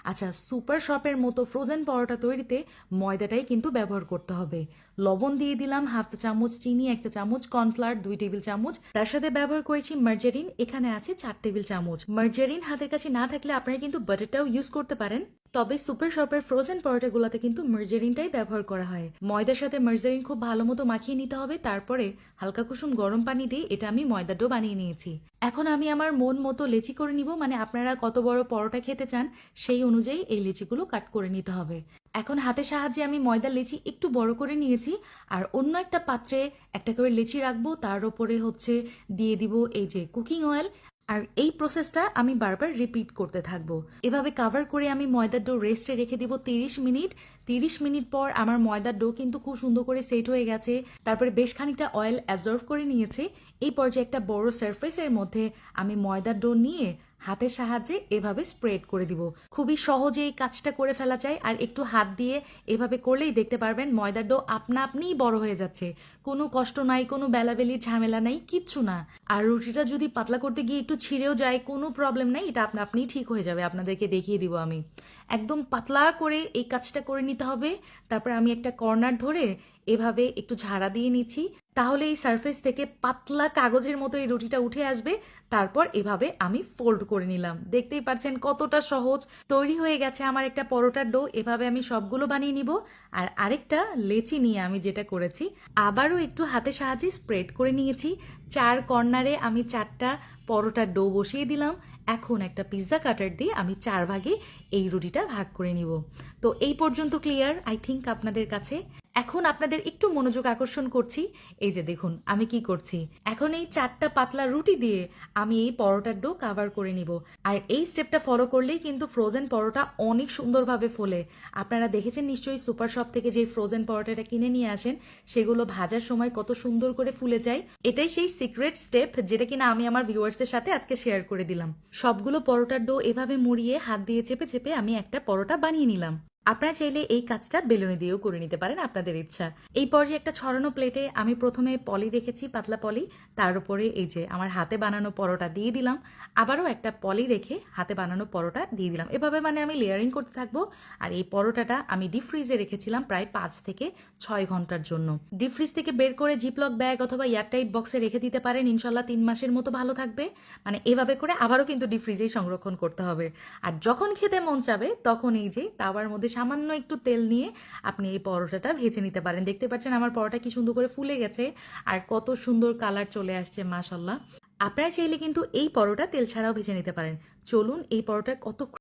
আচ্ছা, সুপার শপের মতো ফ্রোজেন পরোটা তৈরিতে ময়দাটাই কিন্তু ব্যবহার করতে হবে। লবণ দিয়ে দিলাম হাফ চা চামচ, চিনি 1 চা চামচ, কর্নফ্লাওয়ার 2 টেবিল চামচ, তার সাথে ব্যবহার করেছি মার্জারিন, এখানে আছে 4 টেবিল চামচ। মার্জারিন হাতের কাছে না থাকলে আপনারা কিন্তু বাটারটাও ইউজ করতে পারেন, তবে সুপার শপের ফ্রোজেন পরোটাগুলোতে কিন্তু মার্জারিনটাই ব্যবহার করা হয়। ময়দার সাথে মার্জারিন খুব ভালো মতো মাখিয়ে নিতে হবে, তারপরে হালকা কুসুম গরম পানি দিয়ে এটা আমি ময়দা ডো বানিয়ে নিয়েছি। এখন আমি আমার মন মতো লেচি করে নিব, মানে আপনারা কত বড় পরোটা খেতে চান সেই অনুযায়ী এই লেচিগুলো কাট করে নিতে হবে। এখন হাতের সাহায্যে আমি ময়দার লেচি একটু বড় করে নিয়েছি, আর অন্য একটা পাত্রে একটা করে লেচি রাখবো, তার উপরে হচ্ছে দিয়ে দিব এই যে কুকিং অয়েল। আর এই প্রসেসটা আমি বারবার রিপিট করতে থাকবো। এভাবে কাভার করে আমি ময়দার ডো রেস্টে রেখে দিব 30 মিনিট। 30 মিনিট পর আমার ময়দার ডো কিন্তু খুব সুন্দর করে সেট হয়ে গেছে, তারপরে বেশ খানিকটা অয়েল অ্যাবজর্ভ করে নিয়েছে। এই পর্যায়ে একটা বড় সারফেসের মধ্যে আমি ময়দার ডো নিয়ে হাতের সাহায্যে এভাবে স্প্রেড করে দিব। খুবই সহজে এই কাজটা করে ফেলা যায়, আর একটু হাত দিয়ে এভাবে করলেই দেখতে পারবেন ময়দার ডো আপনা আপনিই বড় হয়ে যাচ্ছে। কোনো কষ্ট নাই, কোনো বেলাবেলির ঝামেলা নাই, কিচ্ছু না। আর রুটিটা যদি পাতলা করতে গিয়ে একটু ছিঁড়েও যায়, কোনো প্রবলেম নাই, এটা আপনা আপনিই ঠিক হয়ে যাবে। আপনাদেরকে দেখিয়ে দিব আমি। একদম পাতলা করে এই কাজটা করে নিতে হবে। তারপর আমি একটা কর্নার ধরে এভাবে একটু ঝাড়া দিয়ে নিচ্ছি, তাহলে এই সারফেস থেকে পাতলা কাগজের মতো এই রুটিটা উঠে আসবে। তারপর এভাবে আমি ফোল্ড করে নিলাম। দেখতেই পাচ্ছেন কতটা সহজ। তৈরি হয়ে গেছে আমার একটা পরোটার ডো। এভাবে আমি সবগুলো বানিয়ে নিব। আর আরেকটা লেচি নিয়ে আমি যেটা করেছি, আবারও একটু হাতের সাহায্যে স্প্রেড করে নিয়েছি। 4 কর্নারে আমি 4টা পরোটার ডো বসিয়ে দিলাম। এখন একটা পিৎজা কাটার দিয়ে আমি 4 ভাগে এই রুটিটা ভাগ করে নিব। তো এই পর্যন্ত ক্লিয়ার আই থিঙ্ক আপনাদের কাছে। এখন আপনাদের একটু মনোযোগ আকর্ষণ করছি। এই যে দেখুন আমি কি করছি। এখন এই 4টা পাতলা রুটি দিয়ে আমি এই পরোটার ডো কাভার করে নিব। আর এই স্টেপটা ফলো করলেই কিন্তু ফ্রোজেন পরোটা অনেক সুন্দরভাবে ফোলে। আপনারা দেখেছেন নিশ্চয়ই সুপার শপ থেকে যে ফ্রোজেন পরোটাটা কিনে নিয়ে আসেন, সেগুলো ভাজার সময় কত সুন্দর করে ফুলে যায়। এটাই সেই সিক্রেট স্টেপ যেটা কিনা আমি আমার ভিউয়ার্সের সাথে আজকে শেয়ার করে দিলাম। সবগুলো পরোটার ডো এভাবে মুড়িয়ে হাত দিয়ে চেপে চেপে আমি একটা পরোটা বানিয়ে নিলাম। আপনারা চাইলে এই কাজটা বেলুনি দিয়েও করে নিতে পারেন, আপনাদের ইচ্ছা। এই পর্যায়ে একটা ছড়ানো প্লেটে আমি প্রথমে পলি রেখেছি, পাতলা পলি। তার উপরে এই যে আমার হাতে বানানো পরোটা দিয়ে দিলাম। আবারও একটা পলি রেখে হাতে বানানো পরোটা দিয়ে দিলাম। এভাবে মানে আমি লেয়ারিং করতে থাকবো। আর এই পরোটাটা আমি ডিপ ফ্রিজে রেখেছিলাম প্রায় 5 থেকে 6 ঘন্টার জন্য। ডিপ ফ্রিজ থেকে বের করে জিপলক ব্যাগ অথবা এয়ারটাইট বক্সে রেখে দিতে পারেন, ইনশাল্লাহ 3 মাসের মতো ভালো থাকবে। মানে এভাবে করে আবারও কিন্তু ডিপ ফ্রিজেই সংরক্ষণ করতে হবে। আর যখন খেতে মন চাবে তখন এই যে তাওয়ার মধ্যে সামান্য একটু তেল নিয়ে আপনি এই পরোটাটা ভেজে নিতে পারেন। দেখতে পাচ্ছেন আমার পরোটা কি সুন্দর করে ফুলে গেছে, আর কত সুন্দর কালার চলে আসছে, মাশাল্লাহ। আপনারা চাইলে কিন্তু এই পরোটা তেল ছাড়াও ভেজে নিতে পারেন। চলুন এই পরোটা কত